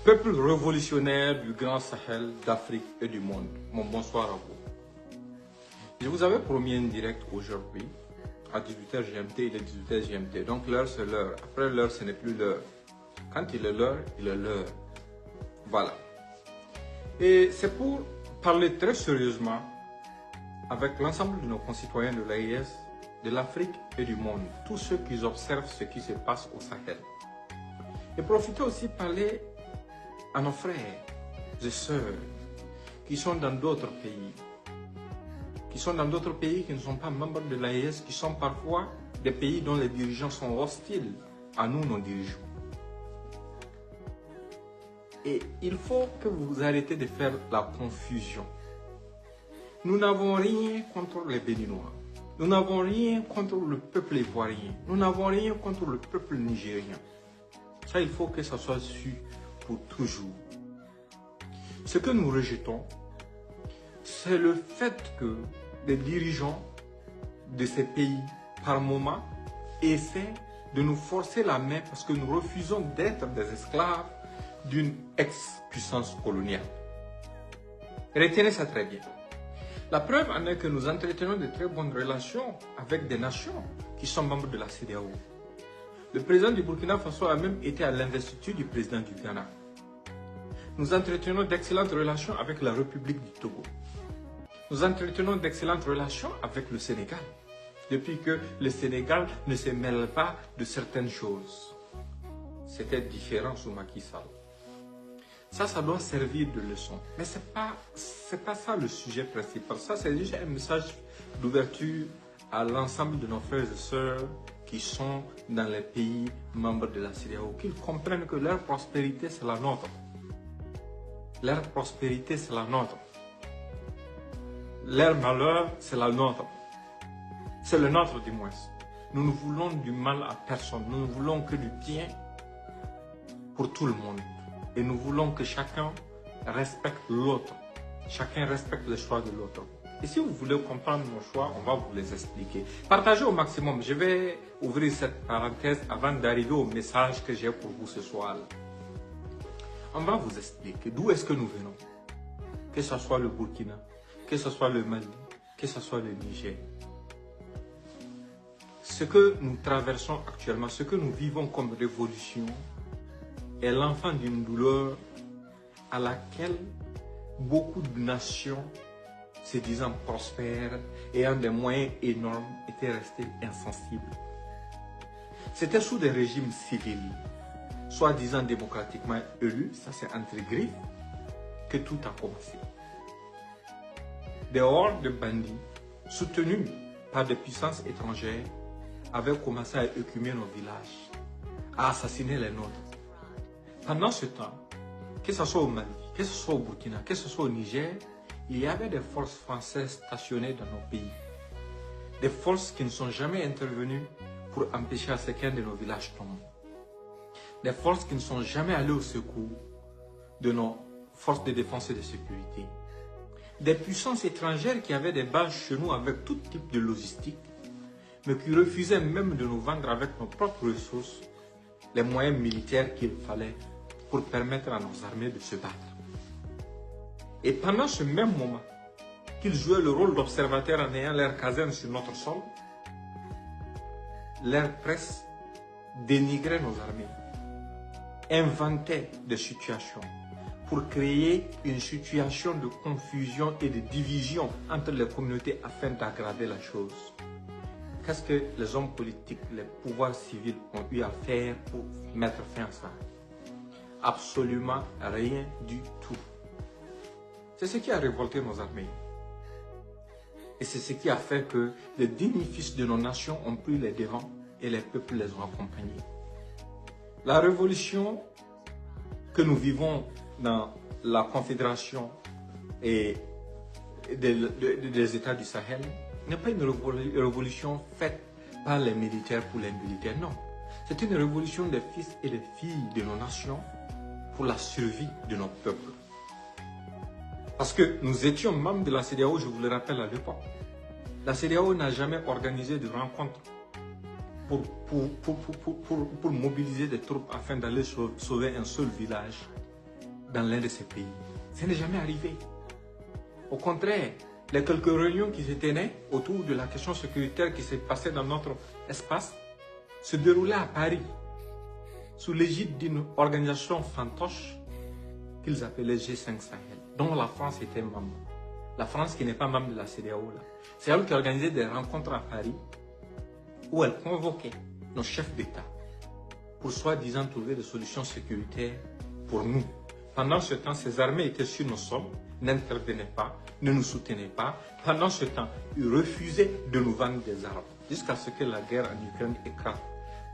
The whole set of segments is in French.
Peuple révolutionnaire du Grand Sahel, d'Afrique et du monde, mon bonsoir à vous. Je vous avais promis un direct aujourd'hui à 18h GMT, il est 18h GMT. Donc l'heure c'est l'heure. Après l'heure ce n'est plus l'heure. Quand il est l'heure, il est l'heure. Voilà. Et c'est pour parler très sérieusement avec l'ensemble de nos concitoyens de l'AES, de l'Afrique et du monde, tous ceux qui observent ce qui se passe au Sahel. Et profiter aussi de parler à nos frères et sœurs qui sont dans d'autres pays, qui ne sont pas membres de l'AES, qui sont parfois des pays dont les dirigeants sont hostiles à nous, nos dirigeants. Et il faut que vous arrêtez de faire la confusion. Nous n'avons rien contre les Béninois. Nous n'avons rien contre le peuple ivoirien. Nous n'avons rien contre le peuple nigérien. Ça, il faut que ça soit su pour toujours. Ce que nous rejetons, c'est le fait que les dirigeants de ces pays, par moment, essaient de nous forcer la main parce que nous refusons d'être des esclaves d'une ex-puissance coloniale. Retenez ça très bien. La preuve en est que nous entretenons de très bonnes relations avec des nations qui sont membres de la CEDEAO. Le président du Burkina Faso a même été à l'investiture du président du Ghana. Nous entretenons d'excellentes relations avec la République du Togo. Nous entretenons d'excellentes relations avec le Sénégal, depuis que le Sénégal ne se mêle pas de certaines choses. C'était différent sous Macky Sall. Ça doit servir de leçon. Mais ce n'est pas ça le sujet principal. Ça, c'est juste un message d'ouverture à l'ensemble de nos frères et sœurs qui sont dans les pays membres de la CEDEAO, qu'ils comprennent que leur prospérité, c'est la nôtre. Leur prospérité, c'est la nôtre. Leur malheur, c'est la nôtre. C'est le nôtre, du moins. Nous ne voulons du mal à personne. Nous ne voulons que du bien pour tout le monde. Et nous voulons que chacun respecte l'autre. Chacun respecte les choix de l'autre. Et si vous voulez comprendre nos choix, on va vous les expliquer. Partagez au maximum. Je vais ouvrir cette parenthèse avant d'arriver au message que j'ai pour vous ce soir. On va vous expliquer d'où est-ce que nous venons. Que ce soit le Burkina, que ce soit le Mali, que ce soit le Niger. Ce que nous traversons actuellement, ce que nous vivons comme révolution, est l'enfant d'une douleur à laquelle beaucoup de nations, se disant prospères, ayant des moyens énormes, étaient restées insensibles. C'était sous des régimes civils, soi-disant démocratiquement élus, ça c'est entre griffes, que tout a commencé. Des hordes de bandits, soutenus par des puissances étrangères, avaient commencé à écumer nos villages, à assassiner les nôtres. Pendant ce temps, que ce soit au Mali, que ce soit au Burkina, que ce soit au Niger, il y avait des forces françaises stationnées dans nos pays. Des forces qui ne sont jamais intervenues pour empêcher à ce qu'un de nos villages tombe. Des forces qui ne sont jamais allées au secours de nos forces de défense et de sécurité. Des puissances étrangères qui avaient des bases chez nous avec tout type de logistique, mais qui refusaient même de nous vendre avec nos propres ressources les moyens militaires qu'il fallait pour permettre à nos armées de se battre. Et pendant ce même moment qu'ils jouaient le rôle d'observateurs en ayant leur caserne sur notre sol, leur presse dénigrait nos armées, inventait des situations pour créer une situation de confusion et de division entre les communautés afin d'aggraver la chose. Qu'est-ce que les hommes politiques, les pouvoirs civils ont eu à faire pour mettre fin à ça? Absolument rien du tout. C'est ce qui a révolté nos armées. Et c'est ce qui a fait que les dignes fils de nos nations ont pris les devants et les peuples les ont accompagnés. La révolution que nous vivons dans la Confédération et des États du Sahel n'est pas une révolution faite par les militaires pour les militaires, non. C'est une révolution des fils et des filles de nos nations pour la survie de nos peuples. Parce que nous étions membres de la CEDEAO, je vous le rappelle à l'époque. La CEDEAO n'a jamais organisé de rencontre pour mobiliser des troupes afin d'aller sauver un seul village dans l'un de ces pays. Ça n'est jamais arrivé. Au contraire, les quelques réunions qui se tenaient autour de la question sécuritaire qui s'est passée dans notre espace se déroulaient à Paris, sous l'égide d'une organisation fantoche qu'ils appelaient G5 Sahel, dont la France était membre. La France qui n'est pas membre de la CEDEAO. C'est elle qui organisait des rencontres à Paris où elle convoquait nos chefs d'État pour soi-disant trouver des solutions sécuritaires pour nous. Pendant ce temps, ces armées étaient sur nos sols, n'intervenaient pas, ne nous soutenaient pas. Pendant ce temps, ils refusaient de nous vendre des armes, jusqu'à ce que la guerre en Ukraine éclate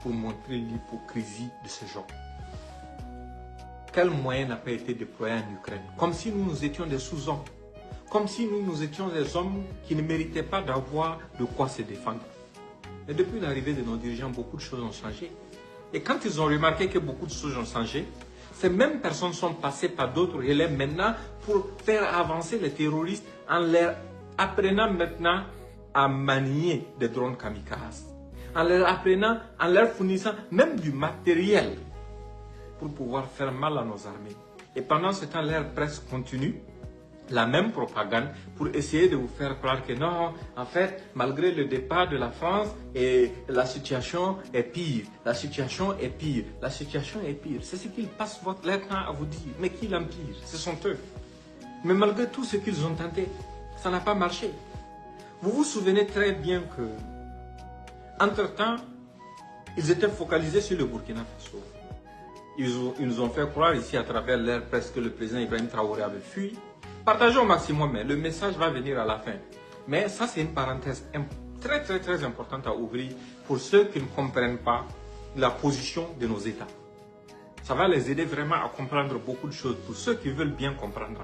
pour montrer l'hypocrisie de ce genre. Quel moyen n'a pas été déployé en Ukraine? Comme si nous étions des sous-hommes, comme si nous étions des hommes qui ne méritaient pas d'avoir de quoi se défendre. Mais depuis l'arrivée de nos dirigeants, beaucoup de choses ont changé. Et quand ils ont remarqué que beaucoup de choses ont changé, ces mêmes personnes sont passées par d'autres relais maintenant pour faire avancer les terroristes en leur apprenant maintenant à manier des drones kamikazes, en leur apprenant, en leur fournissant même du matériel pour pouvoir faire mal à nos armées. Et pendant ce temps, leur presse continue la même propagande pour essayer de vous faire croire que non, en fait, malgré le départ de la France, la situation est pire, la situation est pire, la situation est pire. C'est ce qu'ils passent leur temps à vous dire. Mais qui l'empire? Ce sont eux. Mais malgré tout ce qu'ils ont tenté, ça n'a pas marché. Vous vous souvenez très bien que, entre-temps, ils étaient focalisés sur le Burkina Faso. Ils nous ont fait croire ici à travers leur presse que le président Ibrahim Traoré avait fui. Partagez au maximum, mais le message va venir à la fin. Mais ça, c'est une parenthèse très importante à ouvrir pour ceux qui ne comprennent pas la position de nos États. Ça va les aider vraiment à comprendre beaucoup de choses pour ceux qui veulent bien comprendre.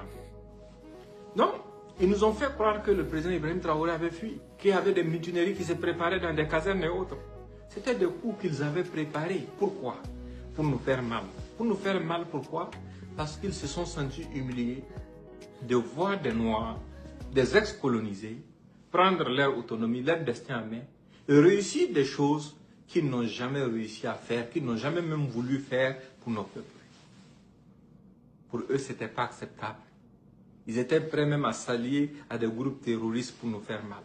Donc, ils nous ont fait croire que le président Ibrahim Traoré avait fui, qu'il y avait des mutineries qui se préparaient dans des casernes et autres. C'était des coups qu'ils avaient préparés. Pourquoi? Pour nous faire mal. Pour nous faire mal, pourquoi? Parce qu'ils se sont sentis humiliés de voir des Noirs, des ex-colonisés, prendre leur autonomie, leur destin en main, et réussir des choses qu'ils n'ont jamais réussi à faire, qu'ils n'ont jamais même voulu faire pour nos peuples. Pour eux, ce n'était pas acceptable. Ils étaient prêts même à s'allier à des groupes terroristes pour nous faire mal.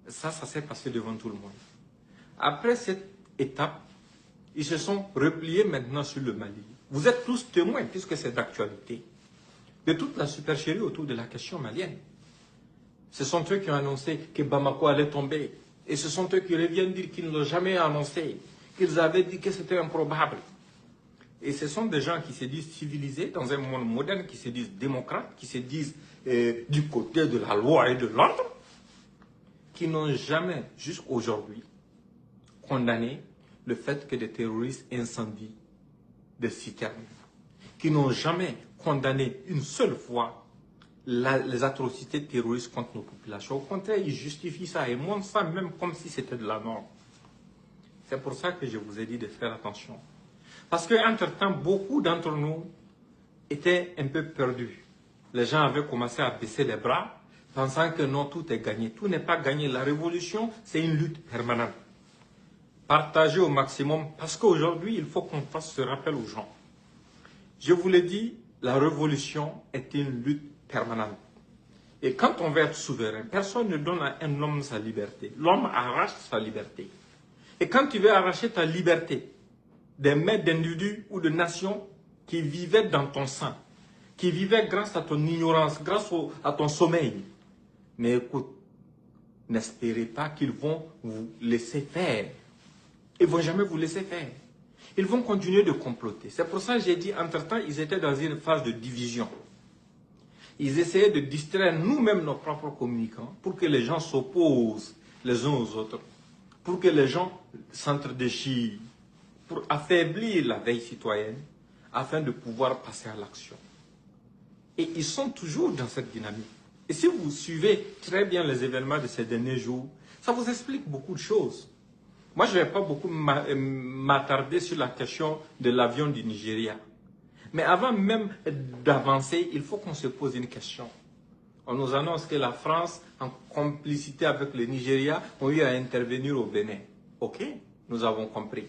Ça s'est passé devant tout le monde. Après cette étape, ils se sont repliés maintenant sur le Mali. Vous êtes tous témoins, puisque c'est d'actualité, de toute la supercherie autour de la question malienne. Ce sont eux qui ont annoncé que Bamako allait tomber. Et ce sont eux qui reviennent dire qu'ils ne l'ont jamais annoncé, qu'ils avaient dit que c'était improbable. Et ce sont des gens qui se disent civilisés dans un monde moderne, qui se disent démocrates, qui se disent du côté de la loi et de l'ordre, qui n'ont jamais, jusqu'aujourd'hui, condamné le fait que des terroristes incendient des citernes, qui n'ont jamais condamné une seule fois les atrocités terroristes contre nos populations. Au contraire, ils justifient ça et montrent ça même comme si c'était de la norme. C'est pour ça que je vous ai dit de faire attention. Parce qu'entre-temps, beaucoup d'entre nous étaient un peu perdus. Les gens avaient commencé à baisser les bras, pensant que non, tout est gagné. Tout n'est pas gagné. La révolution, c'est une lutte permanente. Partagez au maximum, parce qu'aujourd'hui, il faut qu'on fasse ce rappel aux gens. Je vous l'ai dit, la révolution est une lutte permanente. Et quand on veut être souverain, personne ne donne à un homme sa liberté. L'homme arrache sa liberté. Et quand tu veux arracher ta liberté des mains d'individus ou de nations qui vivaient dans ton sang, qui vivaient grâce à ton ignorance, grâce à ton sommeil, mais écoute, n'espérez pas qu'ils vont vous laisser faire. Ils ne vont jamais vous laisser faire. Ils vont continuer de comploter. C'est pour ça que j'ai dit, entre-temps, ils étaient dans une phase de division. Ils essayaient de distraire nous-mêmes nos propres communicants pour que les gens s'opposent les uns aux autres, pour que les gens s'entre-déchirent, pour affaiblir la veille citoyenne, afin de pouvoir passer à l'action. Et ils sont toujours dans cette dynamique. Et si vous suivez très bien les événements de ces derniers jours, ça vous explique beaucoup de choses. Moi, je ne vais pas beaucoup m'attarder sur la question de l'avion du Nigeria. Mais avant même d'avancer, il faut qu'on se pose une question. On nous annonce que la France, en complicité avec le Nigeria, ont eu à intervenir au Bénin. Ok, nous avons compris.